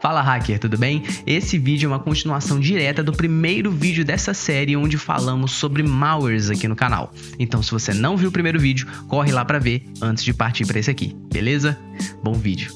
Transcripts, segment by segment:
Fala hacker, tudo bem? Esse vídeo é uma continuação direta do primeiro vídeo dessa série onde falamos sobre malwares aqui no canal. Então se você não viu o primeiro vídeo, corre lá pra ver antes de partir para esse aqui, beleza? Bom vídeo!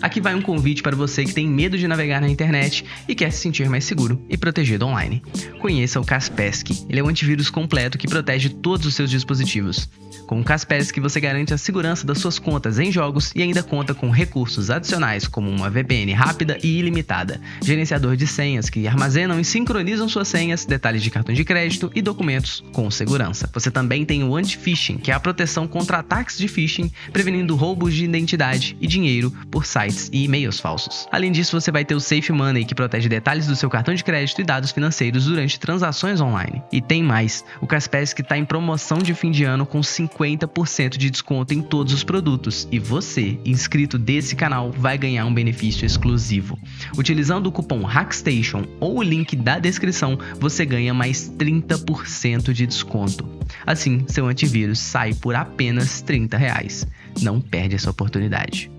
Aqui vai um convite para você que tem medo de navegar na internet e quer se sentir mais seguro e protegido online. Conheça o Kaspersky, ele é um antivírus completo que protege todos os seus dispositivos. Com o Kaspersky você garante a segurança das suas contas em jogos e ainda conta com recursos adicionais como uma VPN rápida e ilimitada, gerenciador de senhas que armazenam e sincronizam suas senhas, detalhes de cartão de crédito e documentos com segurança. Você também tem o anti-phishing, que é a proteção contra ataques de phishing, prevenindo roubos de identidade e dinheiro por sites e e-mails falsos. Além disso, você vai ter o Safe Money, que protege detalhes do seu cartão de crédito e dados financeiros durante transações online. E tem mais, o Kaspersky está em promoção de fim de ano com 50% de desconto em todos os produtos. E você, inscrito desse canal, vai ganhar um benefício exclusivo. Utilizando o cupom HackStation ou o link da descrição, você ganha mais 30% de desconto. Assim, seu antivírus sai por apenas R$30. Não perde essa oportunidade.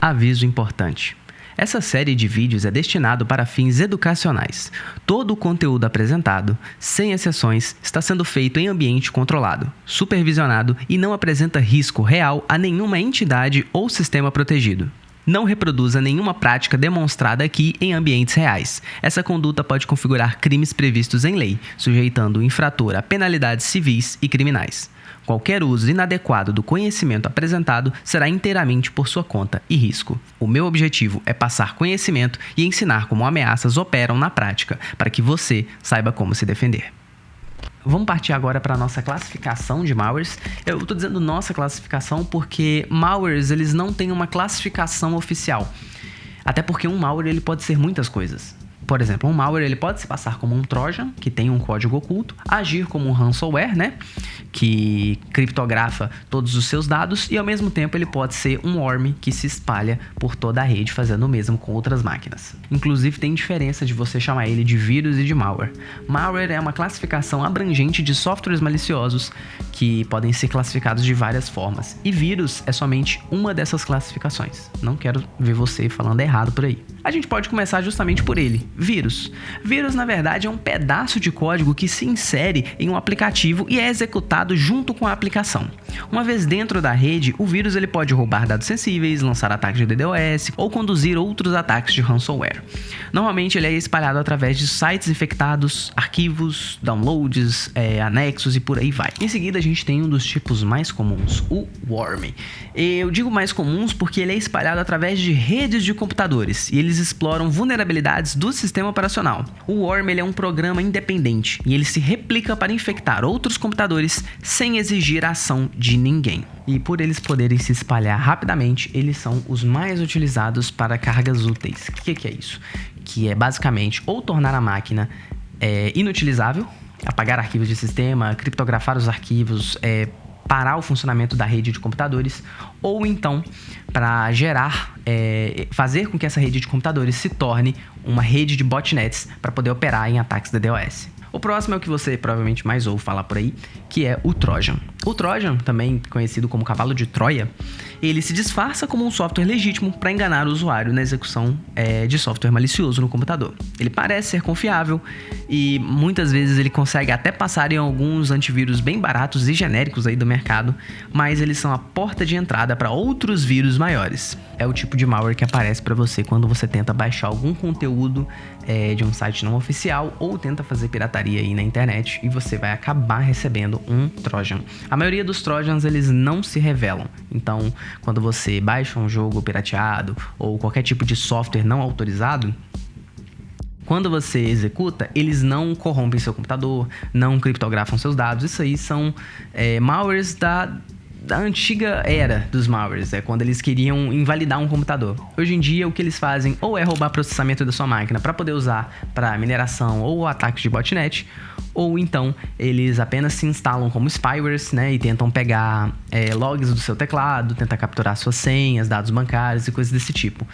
Aviso importante. Essa série de vídeos é destinado para fins educacionais. Todo o conteúdo apresentado, sem exceções, está sendo feito em ambiente controlado, supervisionado e não apresenta risco real a nenhuma entidade ou sistema protegido. Não reproduza nenhuma prática demonstrada aqui em ambientes reais. Essa conduta pode configurar crimes previstos em lei, sujeitando o infrator a penalidades civis e criminais. Qualquer uso inadequado do conhecimento apresentado será inteiramente por sua conta e risco. O meu objetivo é passar conhecimento e ensinar como ameaças operam na prática, para que você saiba como se defender. Vamos partir agora para a nossa classificação de malwares. Eu estou dizendo nossa classificação porque malwares eles não têm uma classificação oficial. Até porque um malware ele pode ser muitas coisas. Por exemplo, um malware ele pode se passar como um Trojan, que tem um código oculto, agir como um ransomware, que criptografa todos os seus dados, e ao mesmo tempo ele pode ser um worm que se espalha por toda a rede, fazendo o mesmo com outras máquinas. Inclusive tem diferença de você chamar ele de vírus e de malware. Malware é uma classificação abrangente de softwares maliciosos que podem ser classificados de várias formas, e vírus é somente uma dessas classificações. Não quero ver você falando errado por aí. A gente pode começar justamente por ele. Vírus. Vírus, na verdade, é um pedaço de código que se insere em um aplicativo e é executado junto com a aplicação. Uma vez dentro da rede, o vírus ele pode roubar dados sensíveis, lançar ataques de DDoS ou conduzir outros ataques de ransomware. Normalmente ele é espalhado através de sites infectados, arquivos, downloads, anexos e por aí vai. Em seguida, a gente tem um dos tipos mais comuns, o worm. Eu digo mais comuns porque ele é espalhado através de redes de computadores e eles exploram vulnerabilidades do sistema operacional. O worm ele é um programa independente e ele se replica para infectar outros computadores sem exigir a ação de ninguém. E por eles poderem se espalhar rapidamente, eles são os mais utilizados para cargas úteis. O que é isso? Que é basicamente ou tornar a máquina inutilizável, apagar arquivos de sistema, criptografar os arquivos, parar o funcionamento da rede de computadores, ou então para fazer com que essa rede de computadores se torne uma rede de botnets para poder operar em ataques DDoS. O próximo é o que você provavelmente mais ouve falar por aí, que é o Trojan. O Trojan, também conhecido como cavalo de Troia, ele se disfarça como um software legítimo para enganar o usuário na execução de software malicioso no computador. Ele parece ser confiável e muitas vezes ele consegue até passar em alguns antivírus bem baratos e genéricos aí do mercado, mas eles são a porta de entrada para outros vírus maiores. É o tipo de malware que aparece para você quando você tenta baixar algum conteúdo de um site não oficial ou tenta fazer pirataria aí na internet e você vai acabar recebendo um Trojan. A maioria dos Trojans eles não se revelam, então quando você baixa um jogo pirateado ou qualquer tipo de software não autorizado, quando você executa, eles não corrompem seu computador, não criptografam seus dados. Isso aí são malwares da antiga era dos malwares, quando eles queriam invalidar um computador. Hoje em dia, o que eles fazem ou é roubar processamento da sua máquina para poder usar para mineração ou ataques de botnet, ou então eles apenas se instalam como spywares, e tentam pegar logs do seu teclado, tentar capturar suas senhas, dados bancários e coisas desse tipo.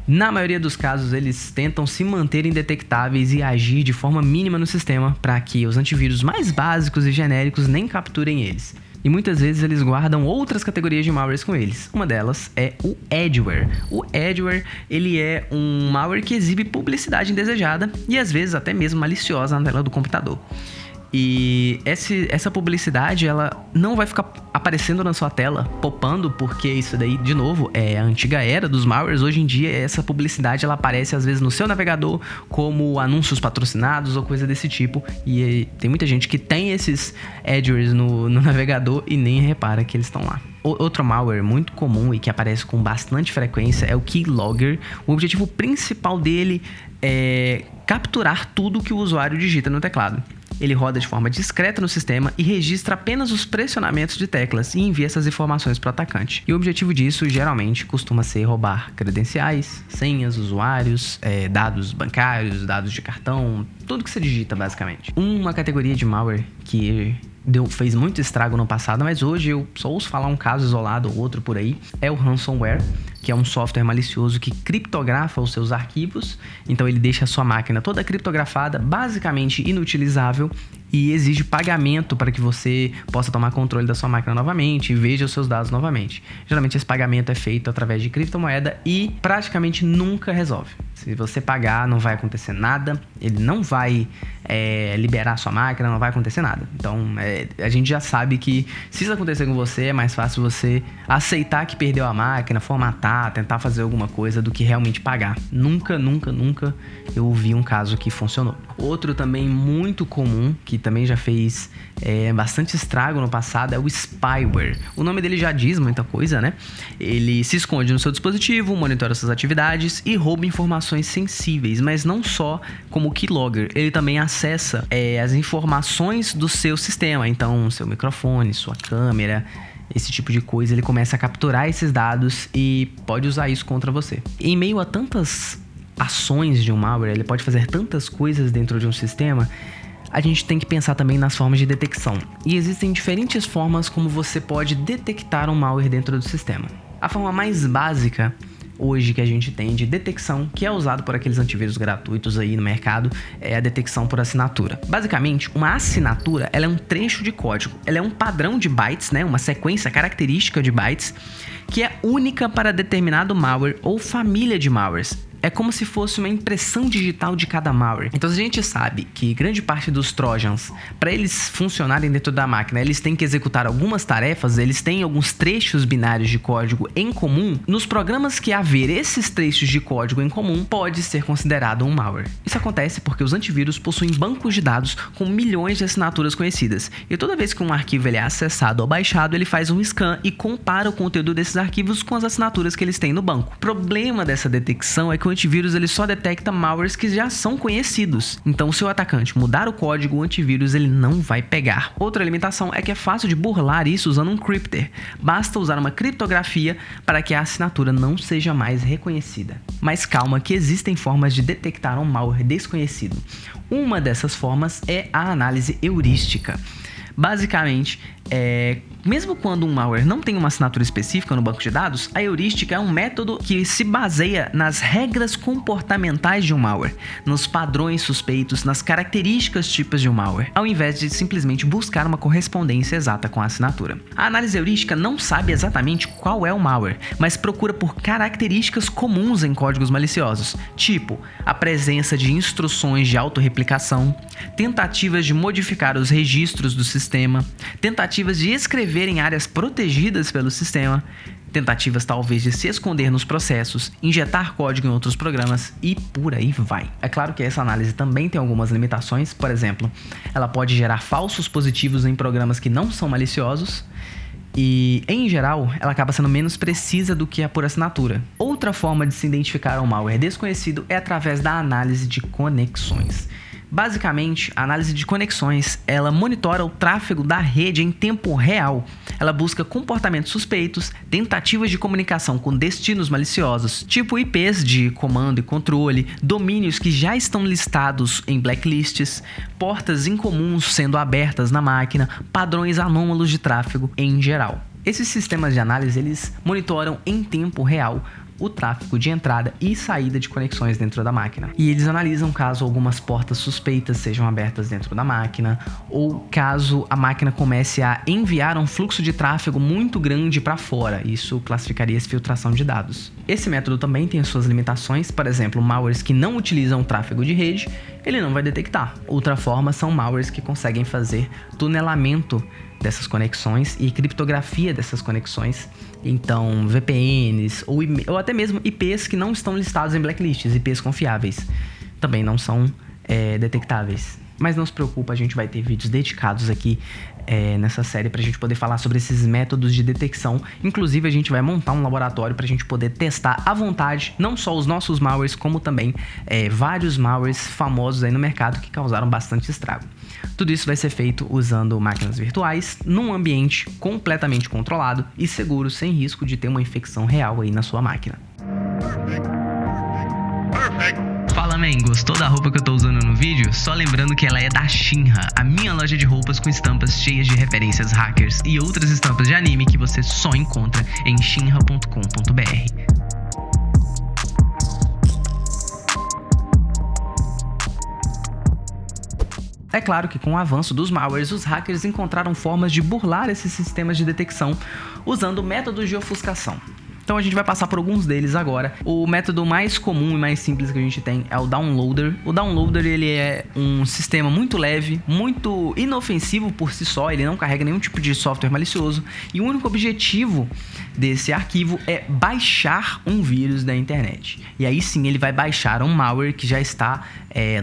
Na maioria dos casos, eles tentam se manter indetectáveis e agir de forma mínima no sistema para que os antivírus mais básicos e genéricos nem capturem eles. E muitas vezes eles guardam outras categorias de malwares com eles. Uma delas é o adware. O adware, ele é um malware que exibe publicidade indesejada e às vezes até mesmo maliciosa na tela do computador. E essa publicidade, ela não vai ficar aparecendo na sua tela, popando, porque isso daí, de novo, é a antiga era dos malwares. Hoje em dia, essa publicidade, ela aparece às vezes no seu navegador como anúncios patrocinados ou coisa desse tipo. E tem muita gente que tem esses adwares no navegador e nem repara que eles estão lá. Outro malware muito comum e que aparece com bastante frequência é o Keylogger. O objetivo principal dele é capturar tudo que o usuário digita no teclado. Ele roda de forma discreta no sistema e registra apenas os pressionamentos de teclas e envia essas informações para o atacante. E o objetivo disso, geralmente, costuma ser roubar credenciais, senhas, usuários, dados bancários, dados de cartão, tudo que você digita, basicamente. Uma categoria de malware que fez muito estrago no passado, mas hoje eu só ouço falar um caso isolado ou outro por aí, é o ransomware, que é um software malicioso que criptografa os seus arquivos. Então ele deixa a sua máquina toda criptografada, basicamente inutilizável, e exige pagamento para que você possa tomar controle da sua máquina novamente e veja os seus dados novamente. Geralmente esse pagamento é feito através de criptomoeda e praticamente nunca resolve. Se você pagar, não vai acontecer nada, ele não vai liberar a sua máquina, não vai acontecer nada. Então a gente já sabe que se isso acontecer com você, é mais fácil você aceitar que perdeu a máquina, formatar, tentar fazer alguma coisa do que realmente pagar. Nunca eu ouvi um caso que funcionou. Outro também muito comum, que também já fez bastante estrago no passado, é o spyware. O nome dele já diz muita coisa, né? Ele se esconde no seu dispositivo, monitora suas atividades e rouba informações sensíveis, mas não só como o Keylogger, ele também acessa as informações do seu sistema, então seu microfone, sua câmera, esse tipo de coisa. Ele começa a capturar esses dados e pode usar isso contra você. Em meio a tantas ações de um malware, ele pode fazer tantas coisas dentro de um sistema, a gente tem que pensar também nas formas de detecção. E existem diferentes formas como você pode detectar um malware dentro do sistema. A forma mais básica hoje que a gente tem de detecção, que é usado por aqueles antivírus gratuitos aí no mercado, é a detecção por assinatura. Basicamente, uma assinatura, ela é um trecho de código, ela é um padrão de bytes, né, uma sequência característica de bytes, que é única para determinado malware ou família de malwares. É como se fosse uma impressão digital de cada malware. Então a gente sabe que grande parte dos trojans, para eles funcionarem dentro da máquina, eles têm que executar algumas tarefas, eles têm alguns trechos binários de código em comum. Nos programas que haver esses trechos de código em comum, pode ser considerado um malware. Isso acontece porque os antivírus possuem bancos de dados com milhões de assinaturas conhecidas. E toda vez que um arquivo ele é acessado ou baixado, ele faz um scan e compara o conteúdo desses arquivos com as assinaturas que eles têm no banco. O problema dessa detecção é que o antivírus ele só detecta malwares que já são conhecidos. Então, se o atacante mudar o código, o antivírus ele não vai pegar. Outra limitação é que é fácil de burlar isso usando um crypter. Basta usar uma criptografia para que a assinatura não seja mais reconhecida. Mas calma que existem formas de detectar um malware desconhecido. Uma dessas formas é a análise heurística. Basicamente, mesmo quando um malware não tem uma assinatura específica no banco de dados, a heurística é um método que se baseia nas regras comportamentais de um malware, nos padrões suspeitos, nas características típicas de um malware, ao invés de simplesmente buscar uma correspondência exata com a assinatura. A análise heurística não sabe exatamente qual é o malware, mas procura por características comuns em códigos maliciosos, tipo a presença de instruções de autorreplicação, tentativas de modificar os registros do sistema, tentativas de escrever em áreas protegidas pelo sistema, tentativas talvez de se esconder nos processos, injetar código em outros programas e por aí vai. É claro que essa análise também tem algumas limitações, por exemplo, ela pode gerar falsos positivos em programas que não são maliciosos e, em geral, ela acaba sendo menos precisa do que a por assinatura. Outra forma de se identificar um malware desconhecido é através da análise de conexões. Basicamente, a análise de conexões, ela monitora o tráfego da rede em tempo real. Ela busca comportamentos suspeitos, tentativas de comunicação com destinos maliciosos, tipo IPs de comando e controle, domínios que já estão listados em blacklists, portas incomuns sendo abertas na máquina, padrões anômalos de tráfego em geral. Esses sistemas de análise, eles monitoram em tempo real o tráfego de entrada e saída de conexões dentro da máquina. E eles analisam caso algumas portas suspeitas sejam abertas dentro da máquina ou caso a máquina comece a enviar um fluxo de tráfego muito grande para fora. Isso classificaria essa filtração de dados. Esse método também tem suas limitações, por exemplo, malwares que não utilizam tráfego de rede, ele não vai detectar. Outra forma são malwares que conseguem fazer tunelamento dessas conexões e criptografia dessas conexões. Então, VPNs ou até mesmo IPs que não estão listados em blacklists, IPs confiáveis, também não são detectáveis. Mas não se preocupa, a gente vai ter vídeos dedicados aqui nessa série pra gente poder falar sobre esses métodos de detecção. Inclusive, a gente vai montar um laboratório pra gente poder testar à vontade, não só os nossos malwares, como também vários malwares famosos aí no mercado que causaram bastante estrago. Tudo isso vai ser feito usando máquinas virtuais, num ambiente completamente controlado e seguro, sem risco de ter uma infecção real aí na sua máquina. Fala, man, gostou da roupa que eu tô usando no vídeo? Só lembrando que ela é da Shinra, a minha loja de roupas com estampas cheias de referências hackers e outras estampas de anime que você só encontra em shinra.com.br. É claro que com o avanço dos malwares, os hackers encontraram formas de burlar esses sistemas de detecção usando métodos de ofuscação. Então a gente vai passar por alguns deles agora. O método mais comum e mais simples que a gente tem é o downloader. O downloader, ele é um sistema muito leve, muito inofensivo por si só, ele não carrega nenhum tipo de software malicioso e o único objetivo desse arquivo é baixar um vírus da internet. E aí sim ele vai baixar um malware que já está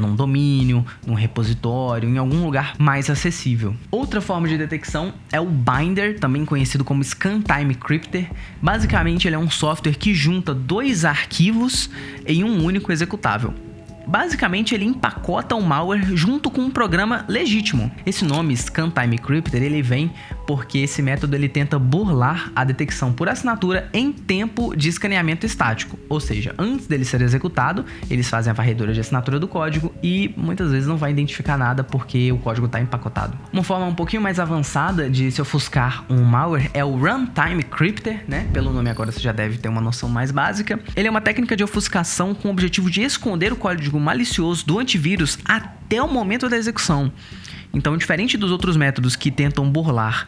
num domínio, num repositório, em algum lugar mais acessível. Outra forma de detecção é o Binder, também conhecido como Scan-Time Crypter. Basicamente ele é um software que junta dois arquivos em um único executável. Basicamente ele empacota o malware junto com um programa legítimo. Esse nome Scan-Time Crypter ele vem porque esse método ele tenta burlar a detecção por assinatura em tempo de escaneamento estático. Ou seja, antes dele ser executado, eles fazem a varredura de assinatura do código e muitas vezes não vai identificar nada porque o código está empacotado. Uma forma um pouquinho mais avançada de se ofuscar um malware é o Runtime Crypter, né? Pelo nome agora você já deve ter uma noção mais básica. Ele é uma técnica de ofuscação com o objetivo de esconder o código malicioso do antivírus até o momento da execução. Então, diferente dos outros métodos que tentam burlar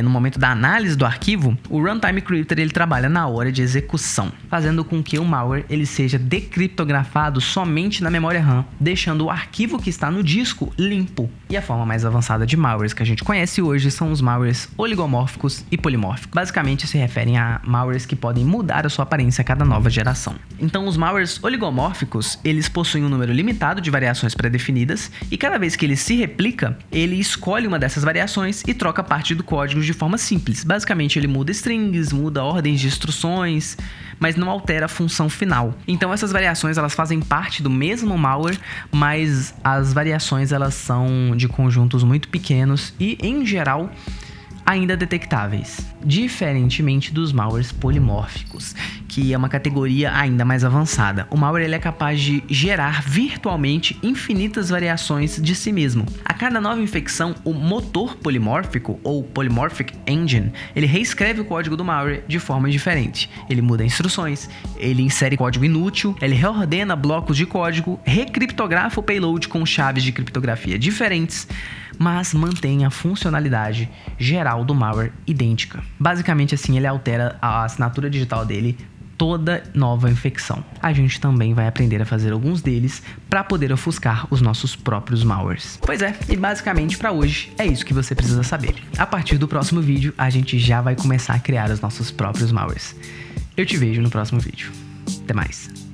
no momento da análise do arquivo, o Runtime Crypter ele trabalha na hora de execução, fazendo com que o malware ele seja decriptografado somente na memória RAM, deixando o arquivo que está no disco limpo. E a forma mais avançada de malwares que a gente conhece hoje são os malwares oligomórficos e polimórficos. Basicamente se referem a malwares que podem mudar a sua aparência a cada nova geração. Então, os malwares oligomórficos, eles possuem um número limitado de variações pré-definidas e cada vez que ele se replica, ele escolhe uma dessas variações e troca parte do código de forma simples. Basicamente, ele muda strings, muda ordens de instruções, mas não altera a função final. Então, essas variações elas fazem parte do mesmo malware, mas as variações elas são de conjuntos muito pequenos e, em geral, ainda detectáveis, diferentemente dos malwares polimórficos, que é uma categoria ainda mais avançada. O malware ele é capaz de gerar virtualmente infinitas variações de si mesmo. A cada nova infecção, o motor polimórfico ou Polymorphic Engine, ele reescreve o código do malware de forma diferente. Ele muda instruções, ele insere código inútil, ele reordena blocos de código, recriptografa o payload com chaves de criptografia diferentes, mas mantém a funcionalidade geral do malware idêntica. Basicamente assim, ele altera a assinatura digital dele toda nova infecção. A gente também vai aprender a fazer alguns deles para poder ofuscar os nossos próprios malwares. Pois é, e basicamente para hoje é isso que você precisa saber. A partir do próximo vídeo, a gente já vai começar a criar os nossos próprios malwares. Eu te vejo no próximo vídeo. Até mais.